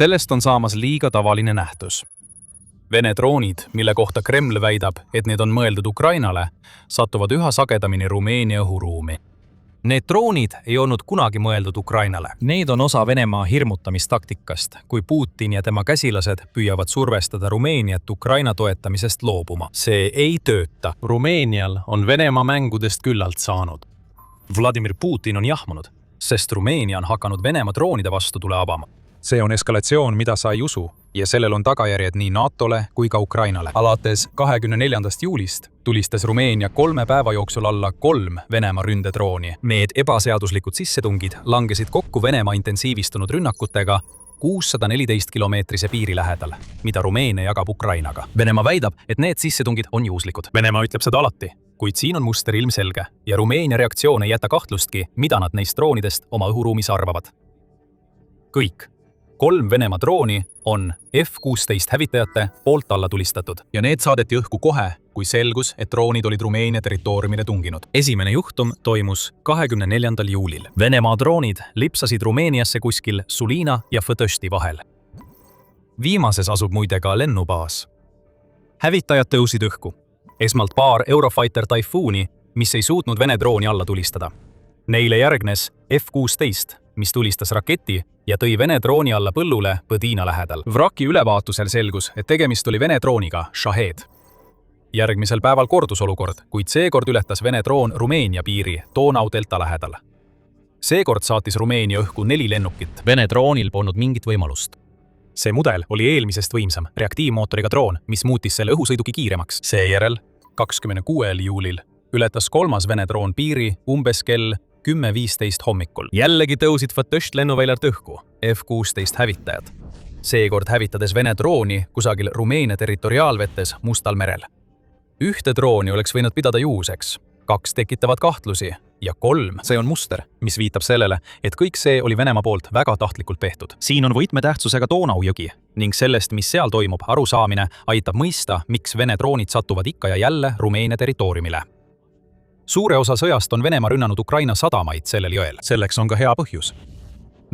Sellest on saamas liiga tavaline nähtus. Vene droonid, mille kohta Kreml väidab, et need on mõeldud Ukrainale, satuvad üha sagedamini Rumeenia õhuruumi. Need droonid ei olnud kunagi mõeldud Ukrainale. Need on osa Venemaa hirmutamistaktikast, kui Putin ja tema käsilased püüavad survestada Rumeeniat Ukraina toetamisest loobuma. See ei tööta. Rumeenial on Venemaa mängudest küllalt saanud. Vladimir Putin on jahmunud, sest Rumeenia on hakanud Venemaa droonide vastu tule avama. See on eskalatsioon, mida sa ei usu, ja sellel on tagajärjed nii NATO-le kui ka Ukrainale. Alates 24. juulist tulistas Rumeenia 3 päeva jooksul alla 3 Venemaa ründedrooni. Need ebaseaduslikud sissetungid langesid kokku Venemaa intensiivistunud rünnakutega 614 kilomeetrise piiri lähedal, mida Rumeenia jagab Ukrainaga. Venemaa väidab, et need sissetungid on juhuslikud. Venemaa ütleb seda alati, kuid siin on muster ilmselge ja Rumeenia reaktsioon ei jäta kahtlustki, mida nad neist droonidest oma õhuruumis arvavad. Kõik 3 Venemaa drooni on F-16 hävitajate poolt alla tulistatud. Ja need saadeti õhku kohe, kui selgus, et droonid olid Rumeenia territooriumile tunginud. Esimene juhtum toimus 24. juulil. Venemaa droonid lipsasid Rumeeniasse kuskil Sulina ja Fõtõšti vahel. Viimases asub muide ka lennubaas. Hävitajad tõusid õhku. Esmalt paar Eurofighter Typhooni, mis ei suutnud Vene drooni alla tulistada. Neile järgnes F-16, mis tulistas raketi ja tõi Vene drooni alla põllule Põdina lähedal. Vraki ülevaatusel selgus, et tegemist oli Vene drooniga Shahed. Järgmisel päeval kordus olukord, kuid seekord ületas Vene droon Rumeenia piiri Donau delta lähedal. Seekord saatis Rumeenia õhku 4 lennukit. Vene droonil polnud mingit võimalust. See mudel oli eelmisest võimsam, reaktiivmootoriga droon, mis muutis selle õhusõiduki kiiremaks. Seejärel 26. juulil ületas 3. Vene droon piiri umbes kell 10:15 hommikul. Jällegi tõusid Fõtõšt lennuväljalt õhku F-16 hävitajad. Seekord hävitades Vene drooni kusagil Rumeenia territoriaalvetes Mustal merel. 1 drooni oleks võinud pidada juhuseks, 2 tekitavad kahtlusi ja 3. See on muster, mis viitab sellele, et kõik see oli Venemaa poolt väga tahtlikult tehtud. Siin on võtmetähtsusega Donau jõgi ning sellest, mis seal toimub, arusaamine aitab mõista, miks Vene droonid satuvad ikka ja jälle Rumeenia territooriumile. Suure osa sõjast on Venemaa rünnanud Ukraina sadamaid sellel jõel. Selleks on ka hea põhjus.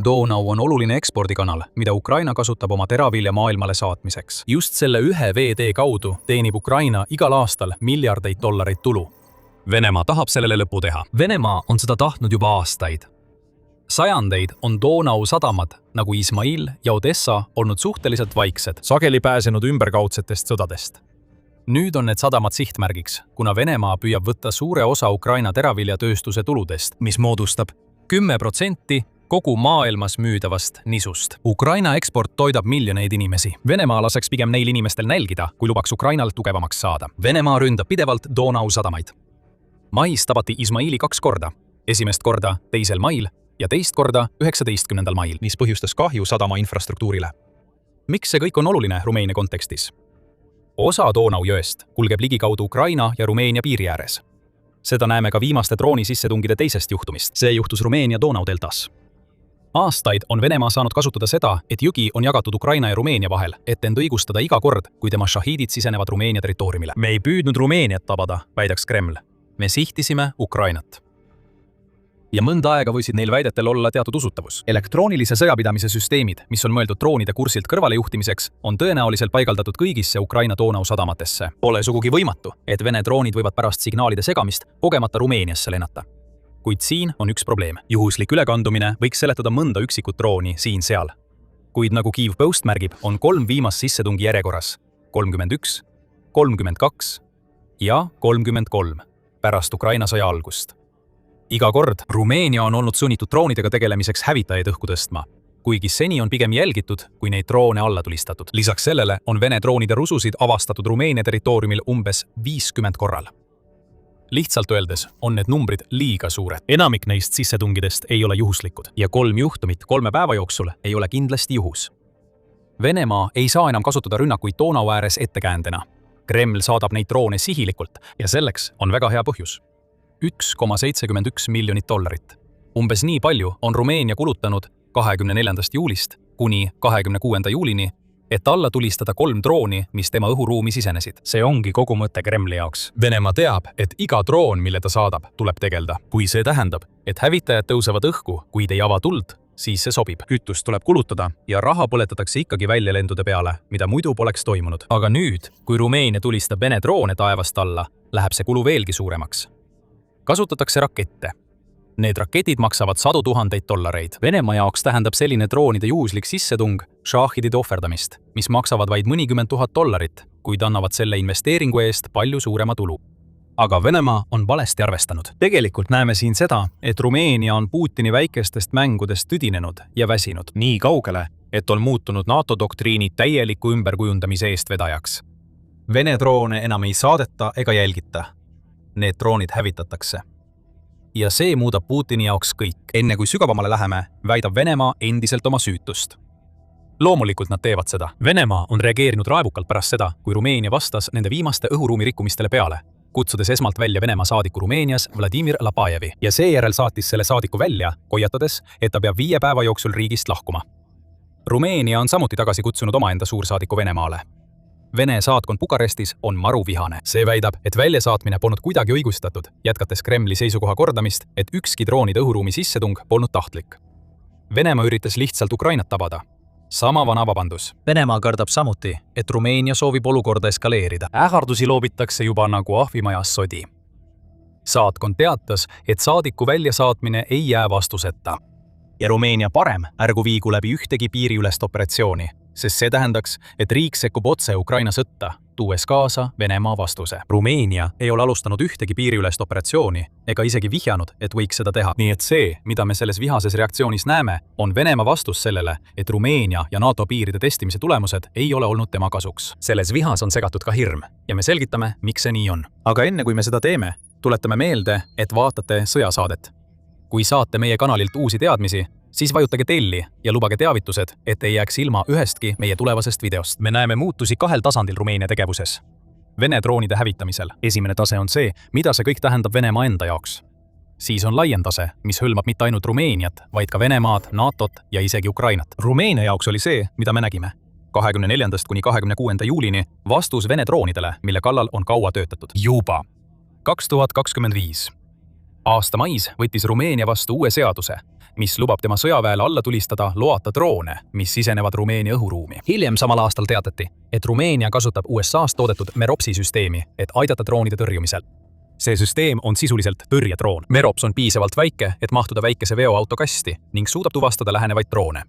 Donau on oluline ekspordikanal, mida Ukraina kasutab oma teravilja maailmale saatmiseks. Just selle ühe veetee kaudu teenib Ukraina igal aastal miljardeid dollareid tulu. Venemaa tahab sellele lõpu teha. Venemaa on seda tahtnud juba aastaid. Sajandeid on Donau sadamad, nagu Izmail ja Odessa, olnud suhteliselt vaiksed, sageli pääsenud ümberkaudsetest sõdadest. Nüüd on need sadamad sihtmärgiks, kuna Venemaa püüab võtta suure osa Ukraina teraviljatööstuse tuludest, mis moodustab 10% kogu maailmas müüdavast nisust. Ukraina eksport toidab miljoneid inimesi. Venemaa laseks pigem neil inimestel nälgida, kui lubaks Ukrainal tugevamaks saada. Venemaa ründab pidevalt Donau sadamaid. Mais tabati Izmaili 2 korda, esimest korda 2. mail ja teist korda 19. mail, mis põhjustas kahju sadama infrastruktuurile. Miks see kõik on oluline Rumeenia kontekstis? Osa Donau jõest kulgeb ligikaudu Ukraina ja Rumeenia piiri ääres. Seda näeme ka viimaste drooni sissetungide teisest juhtumist. See juhtus Rumeenia Donau deltas. Aastaid on Venemaa saanud kasutada seda, et jõgi on jagatud Ukraina ja Rumeenia vahel, et end õigustada iga kord, kui tema šahiidid sisenevad Rumeenia territooriumile. Me ei püüdnud Rumeeniat tabada, väidaks Kreml. Me sihtisime Ukrainat. Ja mõnda aega võisid neil väidetel olla teatud usutavus. Elektroonilise sõjapidamise süsteemid, mis on mõeldud droonide kursilt kõrvalejuhtimiseks, on tõenäoliselt paigaldatud kõigisse Ukraina Donau sadamatesse. Pole sugugi võimatu, et Vene droonid võivad pärast signaalide segamist kogemata Rumeeniasse lennata. Kuid siin on üks probleem. Juhuslik ülekandumine võiks seletada mõnda üksikut drooni siin-seal. Kuid nagu Kyiv Post märgib, on 3 viimast sissetungi järjekorras 31, 32 ja 33 pärast Ukraina sõja algust. Iga kord Rumeenia on olnud sunnitud droonidega tegelemiseks hävitajaid õhku tõstma, kuigi seni on pigem jälgitud, kui neid droone alla tulistatud. Lisaks sellele on Vene droonide rususid avastatud Rumeenia territooriumil umbes 50 korral. Lihtsalt öeldes on need numbrid liiga suured. Enamik neist sissetungidest ei ole juhuslikud ja 3 juhtumit 3 päeva jooksul ei ole kindlasti juhus. Venemaa ei saa enam kasutada rünnakuid Donau ääres ettekäändena. Kreml saadab neid droone sihilikult ja selleks on väga hea põhjus. 1,71 miljonit dollarit. Umbes nii palju on Rumeenia kulutanud 24. juulist kuni 26. juulini, et alla tulistada 3 drooni, mis tema õhuruumi sisenesid. See ongi kogu mõte Kremli jaoks. Venemaa teab, et iga droon, mille ta saadab, tuleb tegelda. Kui see tähendab, et hävitajad tõusevad õhku, kuid ei ava tuld, siis see sobib. Kütust tuleb kulutada ja raha põletatakse ikkagi väljalendude peale, mida muidu poleks toimunud. Aga nüüd, kui Rumeenia tulistab Vene droone taevast alla, läheb see kulu veelgi suuremaks. Kasutatakse rakette. Need raketid maksavad $100,000. Venemaa jaoks tähendab selline droonide juhuslik sissetung šahhidide ohverdamist, mis maksavad vaid mõnikümmend $1000, kuid annavad selle investeeringu eest palju suurema tulu. Aga Venemaa on valesti arvestanud. Tegelikult näeme siin seda, et Rumeenia on Putini väikestest mängudest tüdinenud ja väsinud nii kaugele, et on muutunud NATO doktriini täieliku ümberkujundamise eestvedajaks. Vene droone enam ei saadeta ega jälgita. Need droonid hävitatakse. Ja see muudab Putini jaoks kõik. Enne kui sügavamale läheme, väidab Venemaa endiselt oma süütust. Loomulikult nad teevad seda. Venemaa on reageerinud raevukalt pärast seda, kui Rumeenia vastas nende viimaste õhuruumi rikkumistele peale, kutsudes esmalt välja Venemaa saadiku Rumeenias Vladimir Labajevi ja seejärel saatis selle saadiku välja, hoiatades, et ta peab 5 päeva jooksul riigist lahkuma. Rumeenia on samuti tagasi kutsunud omaenda suursaadiku Venemaale. Vene saatkond Bukarestis on maruvihane. See väidab, et väljasaatmine polnud kuidagi õigustatud, jätkates Kremli seisukoha kordamist, et ükski droonide õhuruumi sissetung polnud tahtlik. Venemaa üritas lihtsalt Ukrainat tabada. Sama vana vabandus. Venemaa kardab samuti, et Rumeenia soovib olukorda eskaleerida. Ähvardusi loobitakse juba nagu ahvimajas sodi. Saatkond teatas, et saadiku väljasaatmine ei jää vastuseta. Ja Rumeenia parem ärgu viigu läbi ühtegi piiriülest operatsiooni, sest see tähendaks, et riik sekkub otse Ukraina sõtta, tuues kaasa Venemaa vastuse. Rumeenia ei ole alustanud ühtegi piiriülest operatsiooni ega isegi vihjanud, et võiks seda teha. Nii et see, mida me selles vihases reaktsioonis näeme, on Venemaa vastus sellele, et Rumeenia ja NATO piiride testimise tulemused ei ole olnud tema kasuks. Selles vihas on segatud ka hirm ja me selgitame, miks see nii on. Aga enne kui me seda teeme, tuletame meelde, et vaatate sõjasaadet. Kui saate meie kanalilt uusi teadmisi, siis vajutage telli ja lubage teavitused, et ei jääks ilma ühestki meie tulevasest videost. Me näeme muutusi 2 tasandil Rumeenia tegevuses. Vene droonide hävitamisel. Esimene tase on see, mida see kõik tähendab Venemaa enda jaoks. Siis on laiem tase, mis hõlmab mitte ainult Rumeeniat, vaid ka Venemaad, NATOt ja isegi Ukrainat. Rumeenia jaoks oli see, mida me nägime. 24. kuni 26. juulini vastus Vene droonidele, mille kallal on kaua töötatud. Juba 2025. Aasta mais võttis Rumeenia vastu uue seaduse, mis lubab tema sõjaväele alla tulistada loata droone, mis sisenevad Rumeenia õhuruumi. Hiljem samal aastal teatati, et Rumeenia kasutab USA's toodetud Meropsi süsteemi, et aidata droonide tõrjumisel. See süsteem on sisuliselt tõrjedroon. Merops on piisavalt väike, et mahtuda väikese veoauto kasti ning suudab tuvastada lähenevaid droone.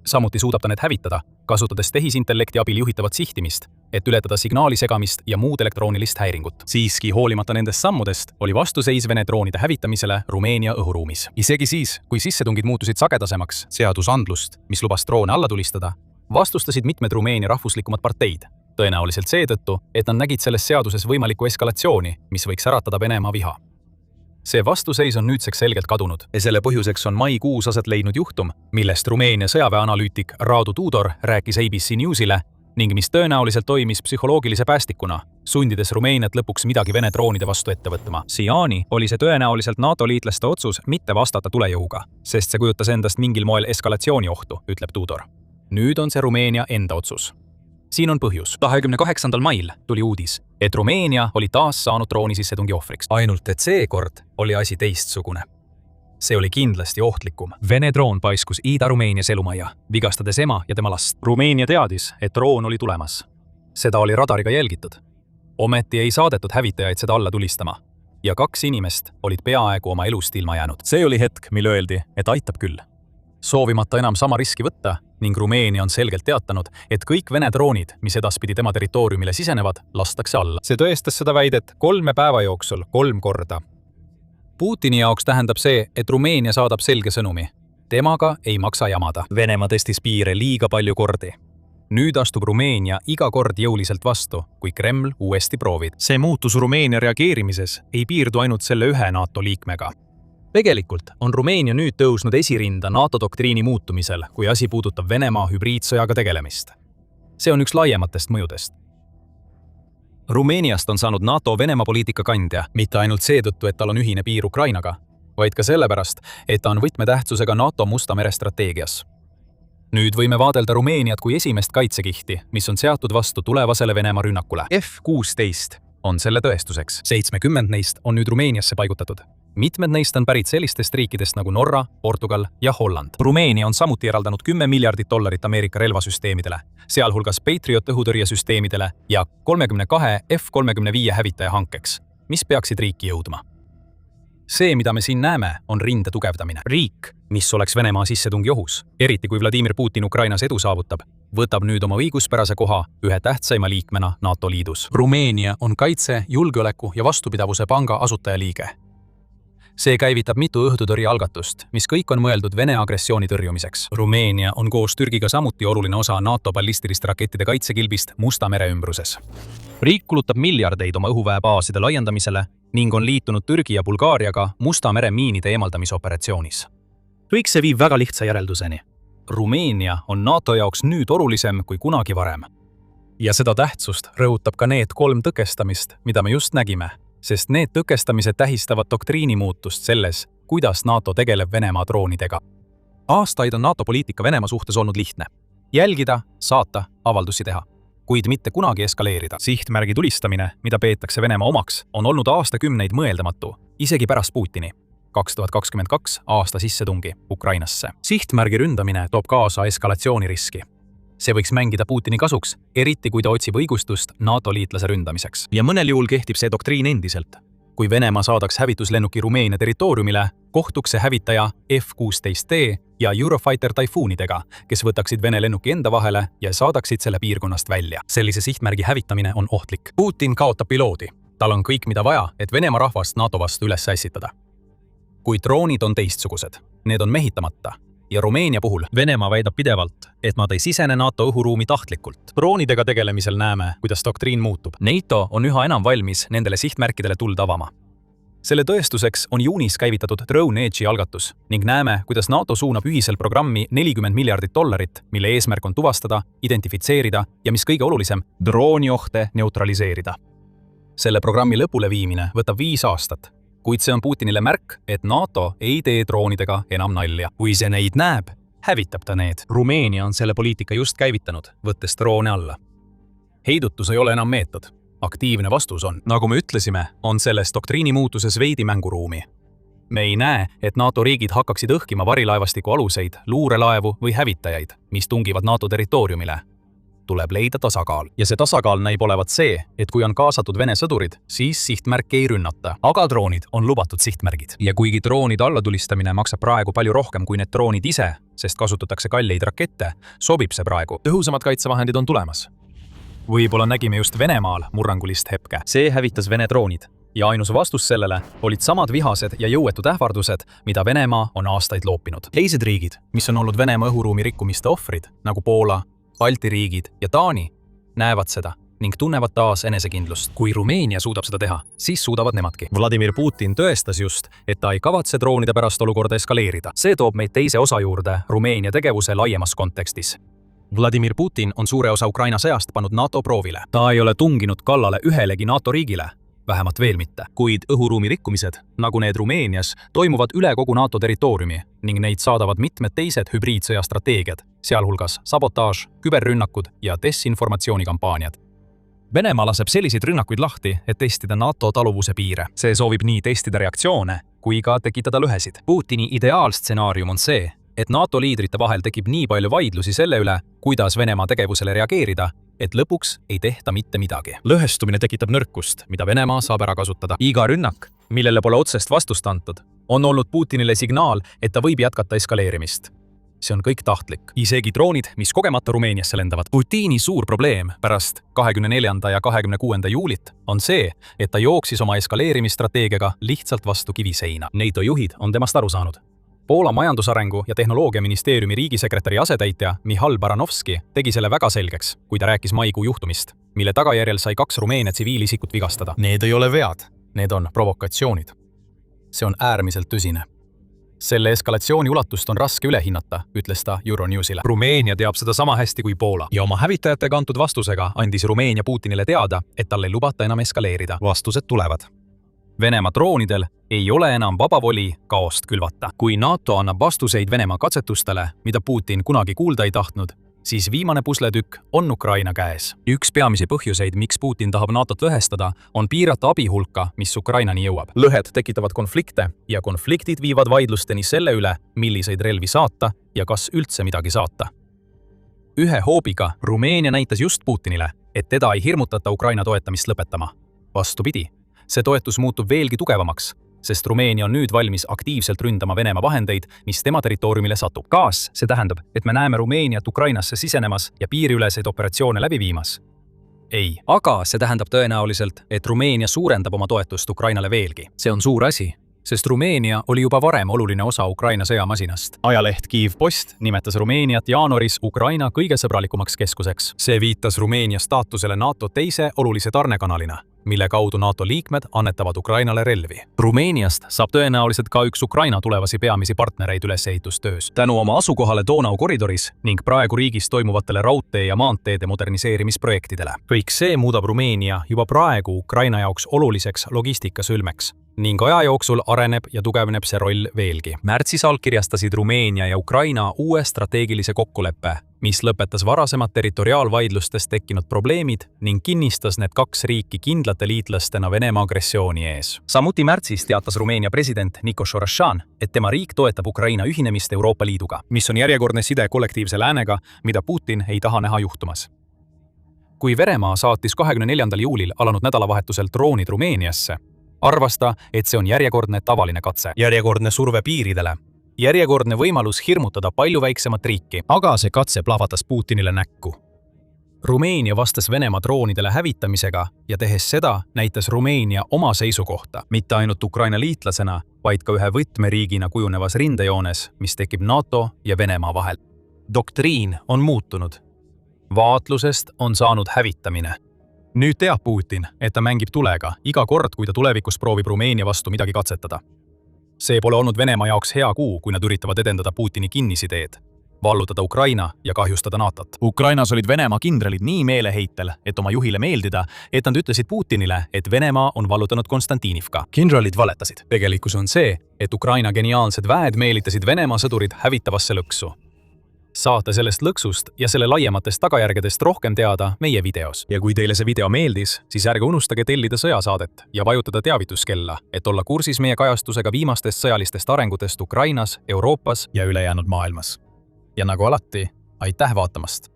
Samuti suudab ta need hävitada, kasutades tehisintellekti abil juhitavat sihtimist, et ületada signaali segamist ja muud elektroonilist häiringut. Siiski, hoolimata nendest sammudest, oli vastuseis Vene droonide hävitamisele Rumeenia õhuruumis. Isegi siis, kui sissetungid muutusid sagedasemaks, seadusandlust, mis lubas droone alla tulistada, vastustasid mitmed Rumeenia rahvuslikumad parteid, tõenäoliselt seetõttu, et nad nägid selles seaduses võimalikku eskalatsiooni, mis võiks äratada Venemaa viha. See vastuseis on nüüdseks selgelt kadunud ja selle põhjuseks on maikuus aset leidnud juhtum, millest Rumeenia sõjaväeanalüütik Radu Tudor rääkis ABC Newsile ning mis tõenäoliselt toimis psühholoogilise päästikuna, sundides Rumeeniat lõpuks midagi Vene droonide vastu ette võtma. Siiani oli see tõenäoliselt NATO liitlaste otsus mitte vastata tulejõuga, sest see kujutas endast mingil moel eskalatsiooniohtu, ütleb Tudor. Nüüd on see Rumeenia enda otsus. Siin on põhjus. 28. mail tuli uudis, et Rumeenia oli taas saanud drooni sissetungi ohvriks. Ainult et seekord oli asi teistsugune. See oli kindlasti ohtlikum. Vene droon paiskus Ida-Rumeenias elumajja, vigastades ema ja tema last. Rumeenia teadis, et droon oli tulemas. Seda oli radariga jälgitud. Ometi ei saadetud hävitajaid seda alla tulistama. Ja 2 inimest olid peaaegu oma elust ilma jäänud. See oli hetk, mil öeldi, et aitab küll. Soovimata enam sama riski võtta ning Rumeenia on selgelt teatanud, et kõik Vene droonid, mis edaspidi tema territooriumile sisenevad, lastakse alla. See tõestas seda väidet 3 päeva jooksul 3 korda. Putini jaoks tähendab see, et Rumeenia saadab selge sõnumi. Temaga ei maksa jamada. Venemaa testis piire liiga palju kordi. Nüüd astub Rumeenia iga kord jõuliselt vastu, kui Kreml uuesti proovib. See muutus Rumeenia reageerimises ei piirdu ainult selle ühe NATO liikmega. Tegelikult on Rumeenia nüüd tõusnud esirinda NATO doktriini muutumisel, kui asi puudutab Venemaa hübriidsõjaga tegelemist. See on üks laiematest mõjudest. Rumeeniast on saanud NATO Venemaa poliitika kandja, mitte ainult seetõttu, et tal on ühine piir Ukrainaga, vaid ka sellepärast, et ta on võtmetähtsusega NATO Musta mere strateegias. Nüüd võime vaadelda Rumeeniat kui esimest kaitsekihti, mis on seatud vastu tulevasele Venemaa rünnakule. F-16 on selle tõestuseks. 70 neist on nüüd Rumeeniasse paigutatud. mitmed neist on pärit sellistest riikidest nagu Norra, Portugal ja Holland. Rumeenia on samuti eraldanud $10 miljardit Ameerika relvasüsteemidele, sealhulgas Patriot õhutõrjesüsteemidele ja 32 F-35 hävitaja hankeks, mis peaksid riiki jõudma. See, mida me siin näeme, on rinde tugevdamine. Riik, mis oleks Venemaa sissetungi ohus, eriti kui Vladimir Putin Ukrainas edu saavutab, võtab nüüd oma õiguspärase koha ühe tähtsaima liikmena NATO liidus. Rumeenia on kaitse, julgeoleku ja vastupidavuse panga asutajaliige. See käivitab mitu õhutõrjealgatust, mis kõik on mõeldud Vene agressiooni tõrjumiseks. Rumeenia on koos Türgiga samuti oluline osa NATO ballistiliste rakettide kaitsekilbist Musta mere ümbruses. Riik kulutab miljardeid oma õhuväebaaside laiendamisele ning on liitunud Türgi ja Bulgaariaga Musta mere miinide eemaldamise operatsioonis. Kõik see viib väga lihtsa järelduseni. Rumeenia on NATO jaoks nüüd olulisem kui kunagi varem. Ja seda tähtsust rõhutab ka need 3 tõkestamist, mida me just nägime, sest need tõkestamised tähistavad doktriini muutust selles, kuidas NATO tegeleb Venemaa droonidega. Aastaid on NATO poliitika Venemaa suhtes olnud lihtne. Jälgida, saata, avaldusi teha, kuid mitte kunagi eskaleerida. Sihtmärgi tulistamine, mida peetakse Venemaa omaks, on olnud aastakümneid mõeldamatu, isegi pärast Putini 2022 aasta sissetungi Ukrainasse. Sihtmärgi ründamine toob kaasa eskalatsiooniriski. See võiks mängida Putini kasuks, eriti kui ta otsib õigustust NATO-liitlase ründamiseks. Ja mõnel juhul kehtib see doktriin endiselt. Kui Venemaa saadaks hävituslennuki Rumeenia territooriumile, kohtuks see hävitaja F-16D ja Eurofighter Typhoonidega, kes võtaksid Vene lennuki enda vahele ja saadaksid selle piirkonnast välja. Sellise sihtmärgi hävitamine on ohtlik. Putin kaotab piloodi. Tal on kõik, mida vaja, et Venemaa rahvast NATO vastu üles ässitada. Kuid droonid on teistsugused. Need on mehitamata. Ja Rumeenia puhul Venemaa väidab pidevalt, et nad ei sisene NATO õhuruumi tahtlikult. Droonidega tegelemisel näeme, kuidas doktriin muutub. NATO on üha enam valmis nendele sihtmärkidele tuld avama. Selle tõestuseks on juunis käivitatud Drone Edge'i algatus ning näeme, kuidas NATO suunab ühisel programmi $40 miljardit, mille eesmärk on tuvastada, identifitseerida ja mis kõige olulisem, drooniohte neutraliseerida. Selle programmi lõpuleviimine võtab 5 aastat. Kuid see on Putinile märk, et NATO ei tee droonidega enam nalja. Kui see neid näeb, hävitab ta need. Rumeenia on selle poliitika just käivitanud, võttes droone alla. Heidutus ei ole enam meetod. Aktiivne vastus on. Nagu me ütlesime, on selles doktriini muutuses veidi mänguruumi. Me ei näe, et NATO riigid hakkaksid õhkima varilaevastiku aluseid, luurelaevu või hävitajaid, mis tungivad NATO territooriumile. Tuleb leida tasakaal. Ja see tasakaal näib olevat see, et kui on kaasatud Vene sõdurid, siis sihtmärki ei rünnata. Aga droonid on lubatud sihtmärgid. Ja kuigi droonide allatulistamine maksab praegu palju rohkem kui need droonid ise, sest kasutatakse kalleid rakette, sobib see praegu. Tõhusamad kaitsevahendid on tulemas. Võib-olla nägime just Venemaal murrangulist hetke. See hävitas Vene droonid. Ja ainus vastus sellele olid samad vihased ja jõuetud ähvardused, mida Venemaa on aastaid loopinud. Teised riigid, mis on olnud Venemaa õhuruumi rikkumiste ohvrid, nagu Poola, Balti riigid ja Taani, näevad seda ning tunnevad taas enesekindlust. Kui Rumeenia suudab seda teha, siis suudavad nemadki. Vladimir Putin tõestas just, et ta ei kavatse droonide pärast olukorda eskaleerida. See toob meid teise osa juurde Rumeenia tegevuse laiemas kontekstis. Vladimir Putin on suure osa Ukraina sõjast pannud NATO proovile. Ta ei ole tunginud kallale ühelegi NATO riigile, vähemalt veel mitte. Kuid õhuruumi rikkumised, nagu need Rumeenias, toimuvad üle kogu NATO territooriumi ning neid saadavad mitmed teised hübriidsõja strateegiad, sealhulgas sabotaaž, küberrünnakud ja desinformatsioonikampaaniad. Venemaa laseb selliseid rünnakuid lahti, et testida NATO taluvuse piire. See soovib nii testida reaktsioone kui ka tekitada lõhesid. Putini ideaalstsenaarium on see, et NATO liidrite vahel tekib nii palju vaidlusi selle üle, kuidas Venemaa tegevusele reageerida, et lõpuks ei tehta mitte midagi. Lõhestumine tekitab nõrkust, mida Venemaa saab ära kasutada. Iga rünnak, millele pole otsest vastust antud, on olnud Putinile signaal, et ta võib jätkata eskaleerimist. See on kõik tahtlik. Isegi droonid, mis kogemata Rumeeniasse lendavad. Putini suur probleem pärast 24. ja 26. juulit on see, et ta jooksis oma eskaleerimisstrateegiaga lihtsalt vastu kiviseina. NATO juhid on temast aru saanud. Poola majandusarengu ja tehnoloogiaministeeriumi riigisekretäri asetäitja Michal Baranovski tegi selle väga selgeks, kui ta rääkis maikuu juhtumist, mille tagajärjel sai 2 Rumeenia tsiviilisikut vigastada. Need ei ole vead, need on provokatsioonid. See on äärmiselt tõsine. Selle eskalatsiooni ulatust on raske üle hinnata, ütles ta Euronewsile. Rumeenia teab seda sama hästi kui Poola ja oma hävitajatega antud vastusega andis Rumeenia Putinile teada, et tal ei lubata enam eskaleerida. Vastused tulevad. Venemaa droonidel ei ole enam vaba voli kaost külvata. Kui NATO annab vastuseid Venemaa katsetustele, mida Putin kunagi kuulda ei tahtnud, siis viimane pusletükk on Ukraina käes. Üks peamisi põhjuseid, miks Putin tahab NATOt lõhestada, on piirata abi hulka, mis Ukrainani jõuab. lõhed tekitavad konflikte ja konfliktid viivad vaidlusteni selle üle, milliseid relvi saata ja kas üldse midagi saata. Ühe hoobiga Rumeenia näitas just Putinile, et teda ei hirmutata Ukraina toetamist lõpetama. Vastupidi, see toetus muutub veelgi tugevamaks, sest Rumeenia on nüüd valmis aktiivselt ründama Venemaa vahendeid, mis tema territooriumile satub. See tähendab, et me näeme Rumeeniat Ukrainasse sisenemas ja piiriüleseid operatsioone läbi viimas. Ei, aga see tähendab tõenäoliselt, et Rumeenia suurendab oma toetust Ukrainale veelgi. See on suur asi, sest Rumeenia oli juba varem oluline osa Ukraina sõjamasinast. Ajaleht Kyiv Post nimetas Rumeeniat jaanuaris Ukraina kõige sõbralikumaks keskuseks. See viitas Rumeenia staatusele NATO teise olulise tarnekanalina, mille kaudu NATO liikmed annetavad Ukrainale relvi. Rumeeniast saab tõenäoliselt ka üks Ukraina tulevasi peamisi partnereid ülesehitustöös. Tänu oma asukohale Donau koridoris ning praegu riigis toimuvatele raudtee ja maanteede moderniseerimisprojektidele. Kõik see muudab Rumeenia juba praegu Ukraina jaoks oluliseks logistikasülmeks ning aja jooksul areneb ja tugevneb see roll veelgi. Märtsis allkirjastasid Rumeenia ja Ukraina uue strateegilise kokkuleppe, mis lõpetas varasemad territoriaalvaidlustest tekkinud probleemid ning kinnistas need kaks riiki kindlate liitlastena Venemaa agressiooni ees. Samuti märtsis teatas Rumeenia president Nikos Oršan, et tema riik toetab Ukraina ühinemist Euroopa Liiduga, mis on järjekordne side kollektiivse läänega, mida Putin ei taha näha juhtumas. Kui Venemaa saatis 24. juulil alanud nädalavahetusel droonid Rumeeniasse, arvas ta, et see on järjekordne tavaline katse. Järjekordne surve piiridele. Järjekordne võimalus hirmutada palju väiksemat riiki. Aga see katse plahvatas Putinile näkku. Rumeenia vastas Venemaa droonidele hävitamisega ja tehes seda näitas Rumeenia oma seisukohta. Mitte ainult Ukraina liitlasena, vaid ka ühe võtmeriigina kujunevas rindejoones, mis tekib NATO ja Venemaa vahel. Doktriin on muutunud. Vaatlusest on saanud hävitamine. Nüüd teab Putin, et ta mängib tulega iga kord, kui ta tulevikus proovib Rumeenia vastu midagi katsetada. See pole olnud Venemaa jaoks hea kuu, kui nad üritavad edendada Putini kinnisideed, vallutada Ukraina ja kahjustada NATOt. Ukrainas olid Venemaa kindralid nii meeleheitel, et oma juhile meeldida, et nad ütlesid Putinile, et Venemaa on vallutanud Konstantinivka. Kindralid valetasid. Tegelikkus on see, et Ukraina geniaalsed väed meelitasid Venemaa sõdurid hävitavasse lõksu. Saate sellest lõksust ja selle laiematest tagajärgedest rohkem teada meie videos. Ja kui teile see video meeldis, siis ärge unustage tellida sõjasaadet ja vajutada teavituskella, et olla kursis meie kajastusega viimastest sõjalistest arengutest Ukrainas, Euroopas ja ülejäänud maailmas. Ja nagu alati, aitäh vaatamast!